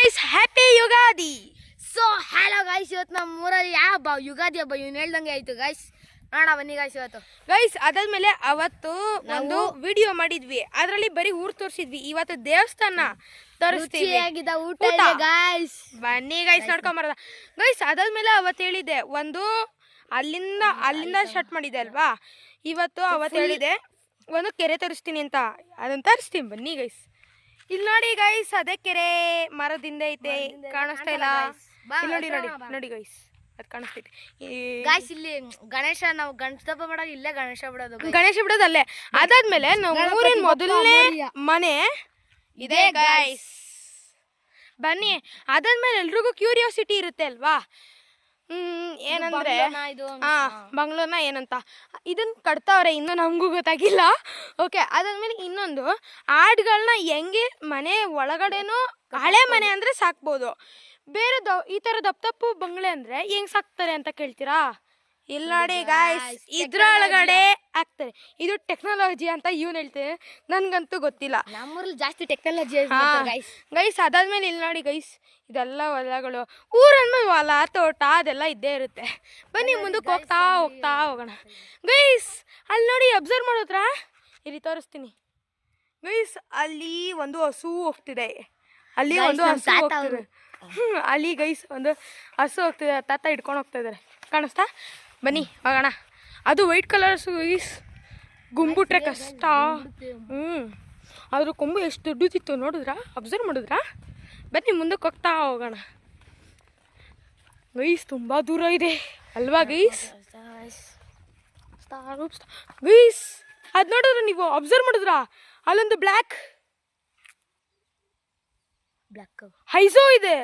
Guys, happy Ugadi. So hello guys, ಇವತ್ತು ನಮ್ಮ ಊರಲ್ಲಿ ಯಾವ ಯುಗಾದಿ ಹಬ್ಬ ಇವ್ನು ಹೇಳ್ದಂಗೆ ಆಯ್ತು ಗೈಸ್. ನೋಡ ಬನ್ನಿ ಗೈಸ್. ಇವತ್ತು ಗೈಸ್ ಅದಾದ್ಮೇಲೆ ಅವತ್ತು ಒಂದು ವಿಡಿಯೋ ಮಾಡಿದ್ವಿ, ಅದರಲ್ಲಿ ಬರೀ ಊರ್ ತೋರಿಸಿದ್ವಿ. ಇವತ್ತು ದೇವಸ್ಥಾನ ತೋರಿಸ್ತೀವಿ. ಊಟ ಗೈಸ್, ಬನ್ನಿ ಗೈಸ್ ನೋಡ್ಕೊಂಬರದ. ಗೈಸ್ ಅದಾದ್ಮೇಲೆ ಅವತ್ತು ಹೇಳಿದೆ ಒಂದು ಅಲ್ಲಿಂದ ಸ್ಟಾರ್ಟ್ ಮಾಡಿದೆ ಅಲ್ವಾ. ಇವತ್ತು ಅವತ್ತು ಹೇಳಿದೆ ಒಂದು ಕೆರೆ ತೋರಿಸ್ತೀನಿ ಅಂತ, ಅದನ್ನ ತರಿಸ್ತೀನಿ ಬನ್ನಿ ಗೈಸ್. ಇಲ್ಲಿ ನೋಡಿ ಗೈಸ್, ಅದೇ ಕೆರೆ ಮರದಿಂದ ಐತೆ, ಕಾಣಿಸ್ತಾ ಇಲ್ಲ. ನೋಡಿ ನೋಡಿ ನೋಡಿ ಗೈಸ್, ಅದು ಕಾಣಿಸ್ತೈತೆ ಗೈಸ್. ಇಲ್ಲಿ ಗಣೇಶ, ನಾವು ಗಣೇಶ ಹಬ್ಬ ಮಾಡೋದು ಇಲ್ಲೇ, ಗಣೇಶ ಬಿಡೋದು ಅಲ್ಲೇ. ಅದಾದ್ಮೇಲೆ ನಾವು ಊರಿನ ಮೊದಲನೇ ಮನೆ ಇದೆ ಗೈಸ್. ಬನ್ನಿ. ಅದಾದ್ಮೇಲೆ ಎಲ್ರಿಗೂ ಕ್ಯೂರಿಯಾಸಿಟಿ ಇರುತ್ತೆ ಅಲ್ವಾ, ಏನಂದ್ರೆ ಬಂಗ್ಲೋರ್ನ ಏನಂತ ಇದನ್ನ ಕಟ್ತಾವ್ರೆ, ಇನ್ನು ನಮಗೂ ಗೊತ್ತಾಗಿಲ್ಲ. ಓಕೆ, ಅದಾದ್ಮೇಲೆ ಇನ್ನೊಂದು ಆಡ್ಗಳನ್ನ ಹೆಂಗೆ ಮನೆ ಒಳಗಡೆನೂ, ಹಳೆ ಮನೆ ಅಂದ್ರೆ ಸಾಕ್ಬೋದು, ಬೇರೆ ಈ ತರ ದಪ್ಪು ಬಂಗ್ಲೆ ಅಂದ್ರೆ ಹೆಂಗ್ ಸಾಕ್ತಾರೆ ಅಂತ ಕೇಳ್ತೀರಾ? ಇಲ್ಲ ನೋಡಿ ಗಾಯ್ಸ್, ಇದ್ರೊಳಗಡೆ ಹಾಕ್ತಾರೆ. ಇದು ಟೆಕ್ನಾಲಜಿ ಅಂತ ಇವ್ನು ಹೇಳ್ತೇನೆ, ನನ್ಗಂತೂ ಗೊತ್ತಿಲ್ಲ. ನಮ್ಮೂರಲ್ಲಿ ಜಾಸ್ತಿ ಟೆಕ್ನಾಲಜಿ ಗೈಸ್. ಅದಾದ್ಮೇಲೆ ಇಲ್ಲಿ ನೋಡಿ ಗೈಸ್, ಇದೆಲ್ಲ ಹೊಲಗಳು. ಊರನ್ಮೇಲೆ ಹೊಲ ತೋಟ ಅದೆಲ್ಲ ಇದ್ದೇ ಇರುತ್ತೆ. ಬನ್ನಿ ಮುಂದಕ್ಕೆ ಹೋಗ್ತಾ ಹೋಗೋಣ ಗೈಸ್. ಅಲ್ಲಿ ನೋಡಿ, ಅಬ್ಸರ್ವ್ ಮಾಡೋದ್ರ, ಇಲ್ಲಿ ತೋರಿಸ್ತೀನಿ ಗೈಸ್. ಅಲ್ಲಿ ಒಂದು ಹಸು ಹೋಗ್ತಿದೆ, ಅಲ್ಲಿ ಒಂದು ಹಸು ಹೋಗ್ತಿದೆ. ಅಲ್ಲಿ ಗೈಸ್ ಒಂದು ಹಸು ಹೋಗ್ತಿದೆ, ತಾತ ಹಿಡ್ಕೊಂಡು ಹೋಗ್ತಾ ಇದಾರೆ, ಕಾಣಿಸ್ತಾ? ಬನ್ನಿ ಹೋಗೋಣ. ಅದು ವೈಟ್ ಕಲರ್ಸ್ ಗೈಸ್, ಗುಂಬುಟ್ರೆ ಕಷ್ಟ. ಅದ್ರ ಕೊಂಬು ಎಷ್ಟು ದೊಡ್ಡದಿತ್ತು ನೋಡಿದ್ರಾ? ಅಬ್ಸರ್ವ್ ಮಾಡಿದ್ರಾ? ಬನ್ನಿ ಮುಂದಕ್ಕೆ ಹೋಗ್ತಾ ಹೋಗೋಣ ಗೈಸ್. ತುಂಬ ದೂರ ಇದೆ ಅಲ್ವಾ ಗೈಸ್? ಗೈಸ್ ಅದು ನೋಡಿದ್ರೆ ನೀವು ಅಬ್ಸರ್ವ್ ಮಾಡಿದ್ರಾ? ಅಲ್ಲೊಂದು ಬ್ಲ್ಯಾಕ್ ಹೈಸೋ ಇದೆ.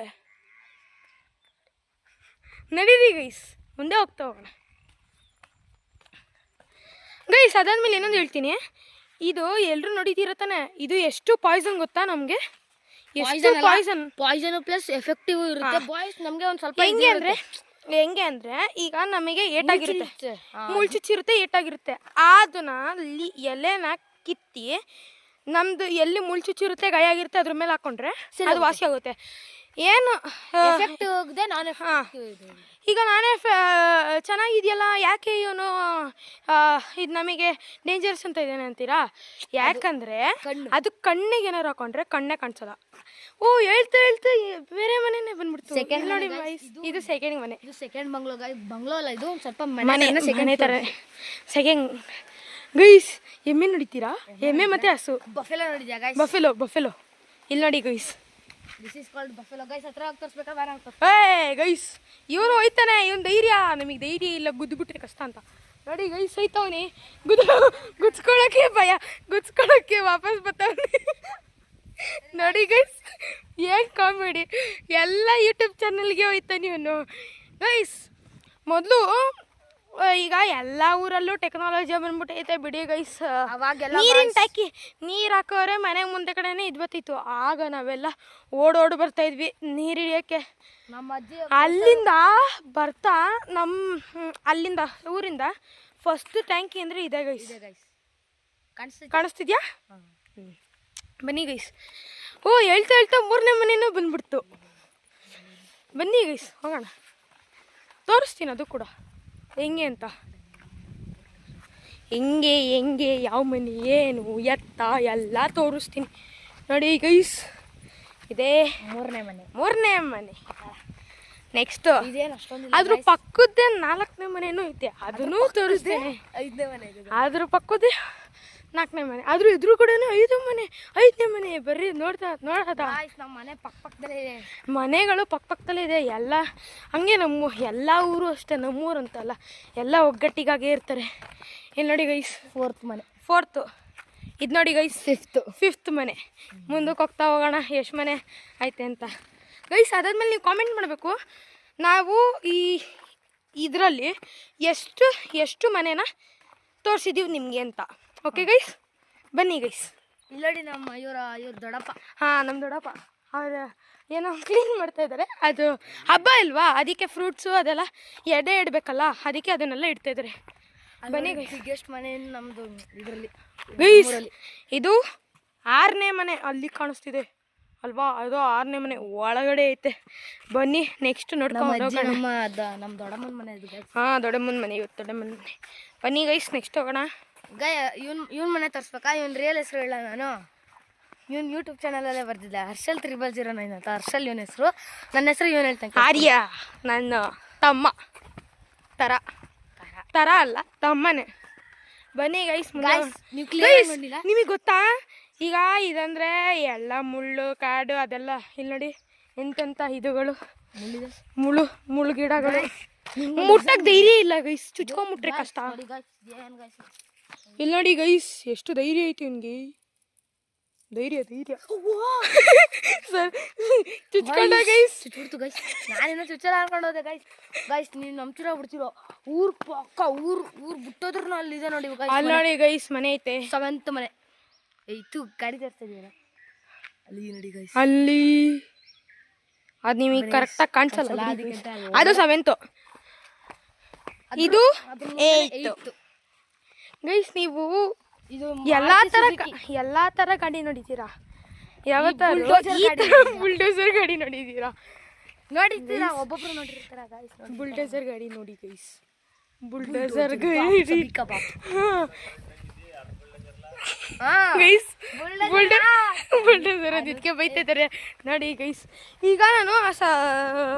ನಡೀರಿ ಗೈಸ್, ಮುಂದೆ ಹೋಗ್ತಾ ಹೋಗೋಣ ಗೈಸ್. ಅದಾದ್ಮೇಲೆ ಇನ್ನೊಂದು ಹೇಳ್ತೀನಿ, ಇದು ಎಲ್ಲರೂ ನೋಡಿದ್ದೀರ ತಾನೆ, ಇದು ಎಷ್ಟು ಪಾಯ್ಸನ್ ಗೊತ್ತಾ ನಮಗೆ? ಎಷ್ಟು ಪಾಯ್ಸನ್ ಪ್ಲಸ್ ಎಫೆಕ್ಟಿವ್ ಇರುತ್ತೆ. ಬಾಯ್ಸ್ ನಮಗೆ ಒಂದು ಸ್ವಲ್ಪ ಹೆಂಗೆ ಅಂದ್ರೆ ಈಗ ನಮಗೆ ಏಟಾಗಿರುತ್ತೆ, ಮುಳ್ಚುಚ್ಚಿರುತ್ತೆ, ಏಟಾಗಿರುತ್ತೆ. ಅದನ್ನ ಎಲೆನ ಕಿತ್ತಿ ನಮ್ದು ಎಲ್ಲಿ ಮುಳ್ಚುಚ್ಚಿರುತ್ತೆ, ಗಾಯ ಆಗಿರುತ್ತೆ, ಅದ್ರ ಮೇಲೆ ಹಾಕೊಂಡ್ರೆ ಅದು ವಾಸಿ ಆಗುತ್ತೆ. ಏನು ಈಗ ನಾನೇ ಚೆನ್ನಾಗಿದೆಯಲ್ಲ, ಯಾಕೆ ಇವನು ಇದು ನಮಗೆ ಡೇಂಜರಸ್ ಅಂತ ಇದ್ದೇನೆ ಅಂತೀರಾ? ಯಾಕಂದ್ರೆ ಅದು ಕಣ್ಣಿಗೆ ಏನಾರು ಹಾಕೊಂಡ್ರೆ ಕಣ್ಣೇ ಕಾಣಿಸಲ್ಲ. ಓ ಹೇಳ್ತಾ ಬೇರೆ ಮನೆನೇ ಬಂದ್ಬಿಡ್ತು. ನೋಡಿ ಇದು ಸೆಕೆಂಡ್ ಮನೆ, ಇದು ಸೆಕೆಂಡ್ ಬಂಗ್ಲೋ ಅಲ್ಲ, ಇದು ಸ್ವಲ್ಪ ಮನೆ ತರ ಸೆಕೆಂಡ್ ಗೈಸ್. ಎಮ್ಮೆ ನೋಡಿತೀರಾ? ಎಮ್ಮೆ ಮತ್ತೆ ಹಸು, ಬಫೆಲೋ ನೋಡಿದ್ಯಾ ಗೈಸ್? ಬಫೆಲೋ ಇಲ್ಲಿ ನೋಡಿ guys. This is called buffalo guys. ಹತ್ರ ಹೋಗಿ ತೋರಿಸ್ಬೇಕಾದ್ರೆ ಗೈಸ್, ಇವನು ಹೋಯ್ತಾನೆ, ಇವನ್ ಧೈರ್ಯ. ನಮಗೆ ಧೈರ್ಯ ಇಲ್ಲ, ಗುದ್ದುಬಿಟ್ರೆ ಕಷ್ಟ ಅಂತ. ನೋಡಿ ಗೈಸ್, ಹೋಯ್ತವನಿ, ಗುಚ್ಕೊಳಕ್ಕೆ ಭಯ, ಗುಚ್ಕೊಳಕ್ಕೆ ವಾಪಸ್ ಬರ್ತಾವನಿ. ನೋಡಿ ಗೈಸ್, ಏನ್ ಕಾಮಿಡಿ. ಎಲ್ಲ ಯೂಟ್ಯೂಬ್ ಚಾನಲ್ಗೆ ಹೋಯ್ತಾನೆ ಇವನು ಗೈಸ್. ಮೊದಲು ಈಗ ಎಲ್ಲ ಊರಲ್ಲೂ ಟೆಕ್ನಾಲಜಿ ಬಂದ್ಬಿಟ್ಟೈತೆ ಬಿಡಿ ಗೈಸ್. ನೀರಿನ ಟ್ಯಾಕಿ, ನೀರು ಹಾಕೋರೆ ಮನೆ ಮುಂದೆ ಕಡೆನೇ ಇದು ಬರ್ತಿತ್ತು. ಆಗ ನಾವೆಲ್ಲ ಓಡೋಡು ಬರ್ತಾ ಇದ್ವಿ ನೀರು ಹಿಡಿಯೋಕ್ಕೆ. ನಮ್ಮ ಅಜ್ಜಿ ಅಲ್ಲಿಂದ ಬರ್ತಾ ಅಲ್ಲಿಂದ ಊರಿಂದ ಫಸ್ಟ್ ಟ್ಯಾಂಕಿ ಅಂದರೆ ಇದೆ ಗೈಸ್. ಕಾಣಿಸ್ತಿದ್ಯಾ? ಬನ್ನಿ ಗೈಸ್. ಓ ಹೇಳ್ತಾ ಮೂರನೇ ಮನೆಯೂ ಬಂದ್ಬಿಡ್ತು. ಬನ್ನಿ ಗೈಸ್ ಹೋಗೋಣ, ತೋರಿಸ್ತೀನಿ ಅದು ಕೂಡ ಹೆಂಗೆ ಅಂತ. ಹೆಂಗೆ ಯಾವ ಮನೆ ಏನು ಎತ್ತ ಎಲ್ಲ ತೋರಿಸ್ತೀನಿ ನೋಡಿ ಗೈಸ್. ಇದೇ ಮೂರನೇ ಮನೆ. ನೆಕ್ಸ್ಟ್ ಅದ್ರ ಪಕ್ಕದ್ದೇ 4ನೇ ಮನೆನೂ ಐತೆ, ಅದನ್ನೂ ತೋರಿಸ್ತೇನೆ. 5ನೇ ಮನೆ, ಅದ್ರ ಪಕ್ಕದ್ದೇ 4ನೇ ಮನೆ, ಅದ್ರ ಎದುರು ಕಡೆನೂ 5ನೇ ಮನೆ. ಬರ್ರಿ ನೋಡೋದ. ನಮ್ಮ ಮನೆ ಪಕ್ಕದಲ್ಲೇ ಇದೆ, ಮನೆಗಳು ಪಕ್ಕದಲ್ಲೇ ಇದೆ. ಎಲ್ಲ ಹಂಗೆ ನಮ್ಮ ಎಲ್ಲ ಊರು ಅಷ್ಟೇ, ನಮ್ಮೂರು ಅಂತಲ್ಲ, ಎಲ್ಲ ಒಗ್ಗಟ್ಟಿಗಾಗೇ ಇರ್ತಾರೆ. ಇಲ್ಲಿ ನೋಡಿ ಗೈಸ್, ಫೋರ್ತ್. ಇದು ನೋಡಿ ಗೈಸ್, ಫಿಫ್ತ್ ಮನೆ. ಮುಂದಕ್ಕೆ ಹೋಗ್ತಾ ಹೋಗೋಣ ಎಷ್ಟು ಮನೆ ಐತೆ ಅಂತ ಗೈಸ್. ಅದಾದ್ಮೇಲೆ ನೀವು ಕಾಮೆಂಟ್ ಮಾಡಬೇಕು, ನಾವು ಇದರಲ್ಲಿ ಎಷ್ಟು ಮನೆನ ತೋರಿಸಿದ್ದೀವಿ ನಿಮಗೆ ಅಂತ. ಓಕೆ ಗೈಸ್, ಬನ್ನಿ ಗೈಸ್. ಇಲ್ಲಿ ನೋಡಿ ನಮ್ಮ ಇವ್ರ ದೊಡ್ಡಪ್ಪ. ನಮ್ಮ ದೊಡ್ಡಪ್ಪ ಅವ್ರು ಏನೋ ಕ್ಲೀನ್ ಮಾಡ್ತಾ ಇದ್ದಾರೆ. ಅದು ಹಬ್ಬ ಇಲ್ವಾ, ಅದಕ್ಕೆ ಫ್ರೂಟ್ಸು ಅದೆಲ್ಲ ಎಡೆ ಇಡಬೇಕಲ್ಲ, ಅದಕ್ಕೆ ಅದನ್ನೆಲ್ಲ ಇಡ್ತಾ ಇದ್ದಾರೆ. ಬನ್ನಿ ಗೈಸ್. ಬಿಗ್ಗೆಸ್ಟ್ ಮನೆ ನಮ್ಮದು ಇದರಲ್ಲಿ ಗೈಸ್. ಇದು 6ನೇ ಮನೆ, ಅಲ್ಲಿ ಕಾಣಿಸ್ತಿದೆ ಅಲ್ವಾ. ಅದು 6ನೇ ಮನೆ ಒಳಗಡೆ ಐತೆ. ಬನ್ನಿ ನೆಕ್ಸ್ಟ್ ನೋಡ್ಕೊಂಡು ಹೋಗೋಣ. ನಮ್ಮ ದೊಡ್ಡಮ್ಮನ ಮನೆ ಇದು ಗೈಸ್. ಹಾಂ, ದೊಡ್ಡಮ್ಮನ ಮನೆ, ಇವತ್ತು ದೊಡ್ಡಮ್ಮನ ಮನೆ. ಬನ್ನಿ ಗೈಸ್ ನೆಕ್ಸ್ಟ್ ಹೋಗೋಣ. ಇವನ್ ಮನೆ ತೋರಿಸ್ಬೇಕಾ? ಇವನ್ ರಿಯಲ್ ಹೆಸರು ಹೇಳ ನಾನು. ಇವನ್ ಯೂಟ್ಯೂಬ್ ಚಾನಲಲ್ಲೇ ಬರ್ದಿದ್ದೆ, ಹರ್ಷಲ್ 009 ಅಂತ. ಹರ್ಷಲ್ ಇವನ ಹೆಸರು. ನನ್ನ ಹೆಸರು ಇವನ್ ಹೇಳ್ತಾನೆ, ಆರ್ಯ. ನನ್ನ ತಮ್ಮ. ತರ ಅಲ್ಲ, ತಮ್ಮನೇ. ಬನ್ನಿ ಗೈಸ್. ನಿಮಗೆ ಗೊತ್ತಾ ಈಗ ಇದಂದ್ರೆ ಎಲ್ಲ ಮುಳ್ಳು ಕಾಡು ಅದೆಲ್ಲ. ಇಲ್ಲಿ ನೋಡಿ ಎಂತೆಂಥ ಇದುಗಳು, ಮುಳ್ಳು ಗಿಡಗಳು. ಮುಟ್ಟಕ್ಕೆ ಧೈರ್ಯ ಇಲ್ಲ ಗೈಸ್, ಚುಚ್ಕೊಂಡ್ಬಿಟ್ರೆ ಕಷ್ಟ. ಇಲ್ಲಿ ನೋಡಿ ಗೈಸ್ ಎಷ್ಟು ಧೈರ್ಯ ಐತಿ ಇವನಿಗೆ. ಧೈರ್ಯ ಸರ್ ಚುಚ್ಕೊಂಡ ಗೈಸ್. ಚುಚ್ಬಿಡ್ತು ಗೈಸ್. ನಾನೇನೋ ಚುಚ್ಚಲ ಅನ್ಕೊಂಡು ಹೋದೆ ಗೈಸ್. ನೀವು ನಂಬ್ತಿರೋ ಬಿಡ್ತಿರೋ, ಊರ್ ಪಕ್ಕ ಊರ್ ಬಿಟ್ಟೋದ್ರು ಅಲ್ಲಿದೆ ನೋಡಿ. ಅಲ್ಲಿ ನೋಡಿ ಗೈಸ್ ಮನೆ ಐತೆ, 7th ಮನೆ. ಇತ್ತು ಗಾಡಿ ತರ್ತಾ ಇದೀರ ಅಲ್ಲಿ ನೋಡಿ ಗೈಸ್. ಅಲ್ಲಿ ಅದು ನಿಮಗೆ ಕರೆಕ್ಟಾಗಿ ಕಾಣಿಸಲ್ಲ, ಅದು 7th, ಇದು 8th ಗೈಸ್. ನೀವು ಇದು ಎಲ್ಲಾ ತರ ಗಾಡಿ ನೋಡಿದ್ದೀರಾ? ಬುಲ್ಡೋಸರ್ ಗಾಡಿ ನೋಡಿದ್ದೀರಾ? ಒಬ್ಬೊಬ್ರು ನೋಡಿರ್ತಾರ ಗೈಸ್. ಬುಲ್ಡೋಸರ್ ಗಾಡಿ ನೋಡಿ ಗೈಸ್, ಬುಲ್ಡೋಸರ್ ಗಾಡಿ ಗೈಸ್. ಬುಲ್ಡೋಸರ್ ಅದಕ್ಕೆ ಬೈತಿದ್ದಾರೆ ನೋಡಿ ಗೈಸ್. ಈಗ ನಾನು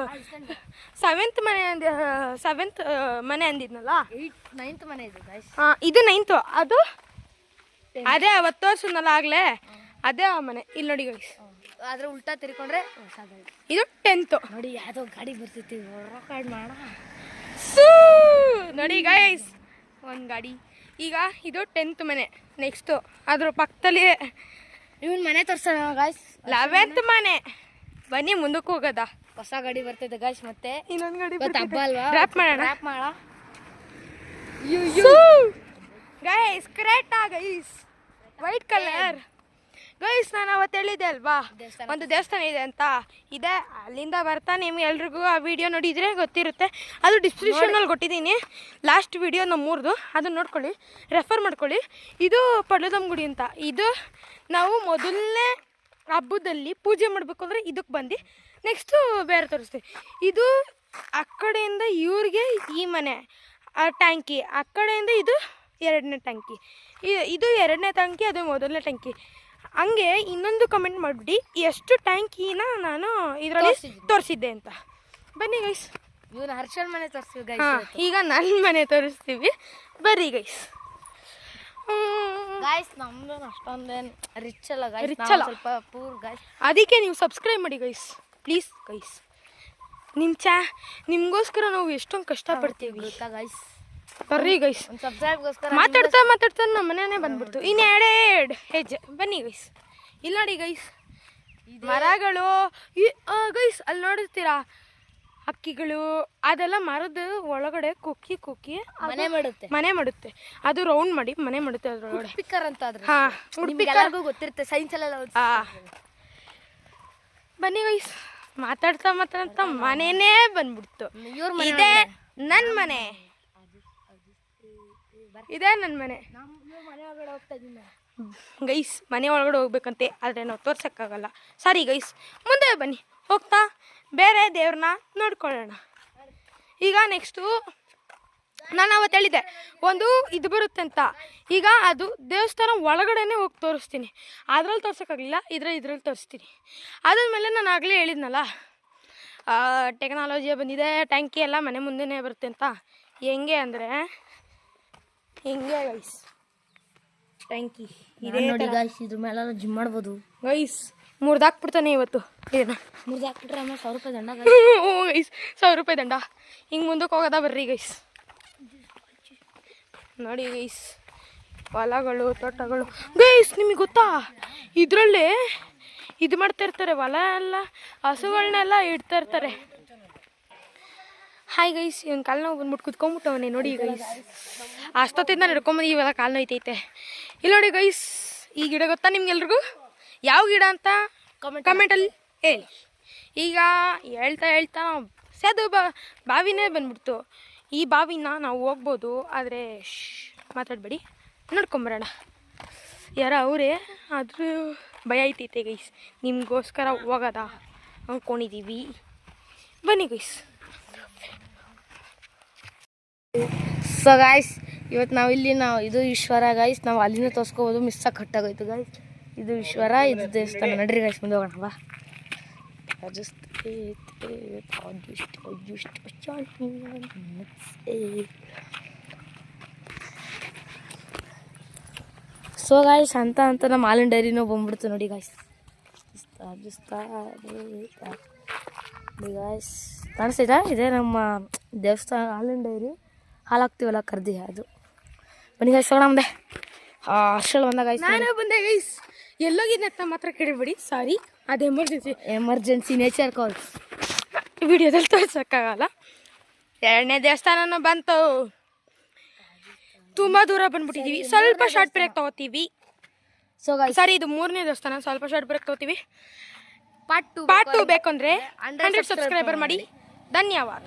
7th ಮನೆ ಅಂದಿದ್ನಲ್ಲ, 9th ಮನೆ ಇದು ಗೈಸ್. ಇದು 9th. ಅದು ಅದೇ ಅವತ್ತು ತೋರ್ಸನಲ್ಲ ಆಗ್ಲೇ, ಅದೇ ಆ ಮನೆ. ಇಲ್ಲಿ ನೋಡಿ ಗೈಸ್, ಆದ್ರೆ ಉಲ್ಟಾ ತಿರ್ಕೊಂಡ್ರೆ ಇದು 10th. ನೋಡಿ ಯಾವ್ದೋ ಗಾಡಿ ಬರ್ತೈತಿ, ನೋಡಿ ಗೈಸ್ ಒಂದು ಗಾಡಿ. ಈಗ ಇದು 10th ಮನೆ. ನೆಕ್ಸ್ಟು ಅದ್ರ ಪಕ್ಕದಲ್ಲಿ ಇವನ್ ಮನೆ ತೋರ್ಸೋಣ ಗೈಸ್, 11th ಮನೆ. ಬನ್ನಿ ಮುಂದಕ್ಕೆ ಹೋಗೋದ. ಹೊಸ ಗಾಡಿ ಬರ್ತೈತೆ ಗೈಸ್. ಮತ್ತೆ ಇನ್ನೊಂದು ಗಾಡಿ ಹಬ್ಬ ಅಲ್ವಾ, ರ್ಯಾಪ್ ಮಾಡೋಣ. ಗೈಸ್ ಕರೆಕ್ಟಾ ಗೈಸ್, ವೈಟ್ ಕಲರ್ ಗೈಸ್. ನಾನು ಅವತ್ತು ಹೇಳಿದ್ದೆ ಅಲ್ವಾ, ಒಂದು ದೇವಸ್ಥಾನ ಇದೆ ಅಂತ. ಇದೆ, ಅಲ್ಲಿಂದ ಬರ್ತಾ ನಿಮ್ಗೆ ಎಲ್ರಿಗೂ ಆ ವಿಡಿಯೋ ನೋಡಿದರೆ ಗೊತ್ತಿರುತ್ತೆ. ಅದು ಡಿಸ್ಕ್ರಿಪ್ಷನಲ್ಲಿ ಕೊಟ್ಟಿದ್ದೀನಿ, ಲಾಸ್ಟ್ ವಿಡಿಯೋ ನಮ್ಮೂರ್ದು. ಅದನ್ನು ನೋಡ್ಕೊಳ್ಳಿ, ರೆಫರ್ ಮಾಡ್ಕೊಳ್ಳಿ. ಇದು ಪಡ್ಲದಮ್ಮ ಗುಡಿ ಅಂತ. ಇದು ನಾವು ಮೊದಲನೇ ಹಬ್ಬದಲ್ಲಿ ಪೂಜೆ ಮಾಡಬೇಕು ಅಂದರೆ ಇದಕ್ಕೆ ಬಂದು ನೆಕ್ಸ್ಟು ಬೇರೆ ತೋರಿಸ್ತೀವಿ. ಇದು ಆ ಕಡೆಯಿಂದ ಇವ್ರಿಗೆ ಈ ಮನೆ ಟ್ಯಾಂಕಿ, ಆ ಕಡೆಯಿಂದ ಇದು 2ನೇ ಟ್ಯಾಂಕಿ. ಇದು 2ನೇ ಟ್ಯಾಂಕಿ, ಅದು ಮೊದಲನೇ ಟ್ಯಾಂಕಿ. ಹಂಗೆ ಇನ್ನೊಂದು ಕಮೆಂಟ್ ಮಾಡಿಬಿಡಿ ಎಷ್ಟು ಟ್ಯಾಂಕಿನ ನಾನು ಇದರಲ್ಲಿ ತೋರಿಸಿದ್ದೆ ಅಂತ. ಬನ್ನಿ ಗೈಸ್, ಇವನು ಹರ್ಷಲ್ ಮನೆ ತೋರಿಸ್ತೀವಿ ಗೈಸ್. ಈಗ ನನ್ನ ಮನೆ ತೋರಿಸ್ತೀವಿ, ಬರ್ರಿ ಗೈಸ್. ಗೈಸ್ ನಮ್ದು ಅಷ್ಟೊಂದೇನು ರಿಚ್ ಅಲ್ಲ ಗೈಸ್, ರಿಚ್ ಅಲ್ಲ, ಸ್ವಲ್ಪ ಪೂರ್ ಗೈಸ್. ಅದಕ್ಕೆ ನೀವು ಸಬ್ಸ್ಕ್ರೈಬ್ ಮಾಡಿ ಗೈಸ್, ಪ್ಲೀಸ್ ಗೈಸ್. ನಿಮ್ಗೋಸ್ಕರ ನಾವು ಎಷ್ಟೊಂದು ಕಷ್ಟಪಡ್ತೀವಿ ಗೊತ್ತಾ ಗೈಸ್. ಬರ್ರಿ ಗೈಸ್, ಸಬ್ಸ್ಕ್ರೈಬ್ಗೋಸ್ಕರ ಮಾತಾಡ್ತಾ ನಮ್ಮ ಮನೆಯೇ ಬಂದ್ಬಿಡ್ತು. ಇನ್ನು 2 ಹೆಜ್ಜೆ. ಬನ್ನಿ ಗೈಸ್, ಇಲ್ಲಿ ನೋಡಿ ಗೈಸ್ ಮರಗಳು. ಗೈಸ್ ಅಲ್ಲಿ ನೋಡಿರ್ತೀರಾ ಹಕ್ಕಿಗಳು, ಅದೆಲ್ಲ ಮರದ ಒಳಗಡೆ ಕುಕ್ಕಿ ಮನೆ ಮಾಡುತ್ತೆ. ಅದು ರೌಂಡ್ ಮಾಡಿ ಮನೆ ಮಾಡುತ್ತೆ ಅದ್ರೊಳಗಡೆ. ಸ್ಪೀಕರ್ ಅಂತ ಆದ್ರೆ ಎಲ್ಲರಿಗೂ ಗೊತ್ತಿರುತ್ತೆ, ಸೈನ್ಸ್ ಎಲ್ಲ. ಬನ್ನಿ ಗೈಸ್, ಮಾತಾಡ್ತಾ ಮನೆನೇ ಬಂದ್ಬಿಡ್ತು. ಇದೇ ನನ್ನ ಮನೆ, ಇದೇ ನನ್ನ ಮನೆ ಗೈಸ್. ಮನೆ ಒಳಗಡೆ ಹೋಗ್ಬೇಕಂತೆ, ಆದರೆ ನಾವು ತೋರ್ಸೋಕ್ಕಾಗಲ್ಲ. ಸಾರಿ ಗೈಸ್, ಮುಂದೆ ಬನ್ನಿ, ಹೋಗ್ತಾ ಬೇರೆ ದೇವ್ರನ್ನ ನೋಡ್ಕೊಳ್ಳೋಣ. ಈಗ ನೆಕ್ಸ್ಟು ನಾನು ಅವತ್ತು ಹೇಳಿದ್ದೆ ಒಂದು ಇದು ಬರುತ್ತೆ ಅಂತ. ಈಗ ಅದು ದೇವಸ್ಥಾನ ಒಳಗಡೆನೇ ಹೋಗಿ ತೋರಿಸ್ತೀನಿ. ಅದ್ರಲ್ಲಿ ತೋರ್ಸೋಕ್ಕಾಗಲಿಲ್ಲ, ಇದ್ರಲ್ಲಿ ತೋರಿಸ್ತೀನಿ. ಅದಾದಮೇಲೆ ನಾನು ಆಗಲೇ ಹೇಳಿದ್ನಲ್ಲ, ಟೆಕ್ನಾಲಜಿ ಬಂದಿದೆ, ಟ್ಯಾಂಕಿ ಎಲ್ಲ ಮನೆ ಮುಂದೆನೇ ಬರುತ್ತೆ ಅಂತ. ಹೆಂಗೆ ಅಂದರೆ ಹಿಂಗೆ ಗೈಸ್, ಟ್ಯಾಂಕಿ ಇದೆ ನೋಡಿ ಗೈಸ್. ಇದ್ರ ಮೇಲೆ ಜಿಮ್ ಮಾಡ್ಬೋದು ಗೈಸ್. ಮುರಿದಾಕ್ಬಿಡ್ತಾನೆ ಇವತ್ತು. ಇದನ್ನ ಮುರಿದಾಕ್ಬಿಟ್ರೆ ಆಮೇಲೆ 1000 ರೂಪಾಯಿ ದಂಡ ಗೈಸ್, 1000 ರೂಪಾಯಿ ದಂಡ. ಹಿಂಗೆ ಮುಂದಕ್ಕೆ ಹೋಗೋದ ಬರ್ರಿ ಗೈಸ್. ನೋಡಿ ಗೈಸ್, ಹೊಲಗಳು, ತೋಟಗಳು ಗೈಸ್. ನಿಮಗೆ ಗೊತ್ತಾ, ಇದರಲ್ಲೇ ಇದು ಮಾಡ್ತಾ ಇರ್ತಾರೆ, ಹೊಲ ಎಲ್ಲ ಹಸುಗಳನ್ನೆಲ್ಲ ಇಡ್ತಾ ಇರ್ತಾರೆ. ಹಾಯ್ ಗೈಸ್, ಇವನು ಕಾಲು ನೋವು ಬಂದ್ಬಿಟ್ಟು ಕುತ್ಕೊಂಡ್ಬಿಟ್ಟವನೇ ನೋಡಿ ಗೈಸ್. ಅಷ್ಟೊತ್ತಿಂದ ನಡ್ಕೊಂಬಂದು ಇವೆಲ್ಲ ಕಾಲು ನೋಯ್ತೈತೆ. ಇಲ್ಲಿ ನೋಡಿ ಗೈಸ್, ಈ ಗಿಡ ಗೊತ್ತಾ ನಿಮ್ಗೆಲ್ರಿಗೂ? ಯಾವ ಗಿಡ ಅಂತ ಕಮೆಂಟಲ್ಲಿ ಹೇಳಿ. ಈಗ ಹೇಳ್ತಾ ಸೆದು ಬಾವಿನೇ ಬಂದ್ಬಿಡ್ತು. ಈ ಬಾವಿನ ನಾವು ಹೋಗ್ಬೋದು, ಆದರೆ ಮಾತಾಡಬೇಡಿ, ನೋಡ್ಕೊಂಬರೋಣ. ಯಾರ ಅವರೇ ಆದರೂ ಭಯ ಐತೈತೆ ಗೈಸ್. ನಿಮಗೋಸ್ಕರ ಹೋಗೋದ ಅಂದ್ಕೊಂಡಿದ್ದೀವಿ. ಬನ್ನಿ ಗೈಸ್. ಸೊ ಗಾಯ್ಸ್, ಇವತ್ತು ನಾವು ಇದು ಈಶ್ವರ ಗಾಯ್ಸ್. ನಾವು ಅಲ್ಲಿಂದ ತೋರಿಸ್ಕೋಬೋದು. ಮಿಸ್ಸಾಗಿ ಕಟ್ಟಾಗೋಯ್ತು ಗಾಯ್ಸ್. ಇದು ಈಶ್ವರ, ಇದು ದೇವಸ್ಥಾನ. ನಡ್ರಿ ಗಾಯ್ಸ್, ಮುಂದೆ ಹೋಗೋಣ ಬಾ. ಸೊ ಗಾಯ್ಸ್, ಅಂತ ನಮ್ಮ ಹಾಲಿನ ಡೈರಿನೂ ಬಂದ್ಬಿಡ್ತು ನೋಡಿ ಗಾಯ್ಸ್. ಗಾಯ್ಸ್ ಕಾಣಿಸ್ತಾ ಇದೆ ನಮ್ಮ ದೇವಸ್ಥಾನ ಹಾಲಿನ ಡೈರಿ. ಹಾಲು ಹಾಕ್ತೀವಲ್ಲ ಕರ್ದಿ ಅದು. ಬನ್ನಿ ಗಾಯ್ಸ್, ಹೋಗೋಣ ಮುಂದೆ. ಅಷ್ಟರಲ್ಲಿ ಬಂದ ಗಾಯ್ಸ್. ನಾನು ಬಂದೆ ಗೈಸ್. ಎಲ್ಲೋಗಿದ್ದೆ ಅಂತ ಮಾತ್ರ ಕೇಳಿಬಿಡಿ, ಸಾರಿ, ಅದು ಎಮರ್ಜೆನ್ಸಿ ನೇಚರ್ ಕಾಲ್. ವಿಡಿಯೋದಲ್ಲಿ ತೋರ್ಸೋಕ್ಕಾಗಲ್ಲ. 2ನೇ ದೇವಸ್ಥಾನನೂ ಬಂತು. ತುಂಬ ದೂರ ಬಂದ್ಬಿಟ್ಟಿದ್ದೀವಿ. ಸ್ವಲ್ಪ ಶಾರ್ಟ್ ಬ್ರೇಕ್ ತೊಗೋತೀವಿ. ಸೊ ಗಾಯ್ಸ್, ಸಾರಿ, ಇದು 3ನೇ ದೇವಸ್ಥಾನ. ಸ್ವಲ್ಪ ಶಾರ್ಟ್ ಬ್ರೇಕ್ ತೊಗೋತೀವಿ. ಪಾರ್ಟ್ 2 ಪಾರ್ಟ್ 2 ಬೇಕಂದ್ರೆ 100 ಸಬ್ಸ್ಕ್ರೈಬರ್ ಮಾಡಿ. ಧನ್ಯವಾದ.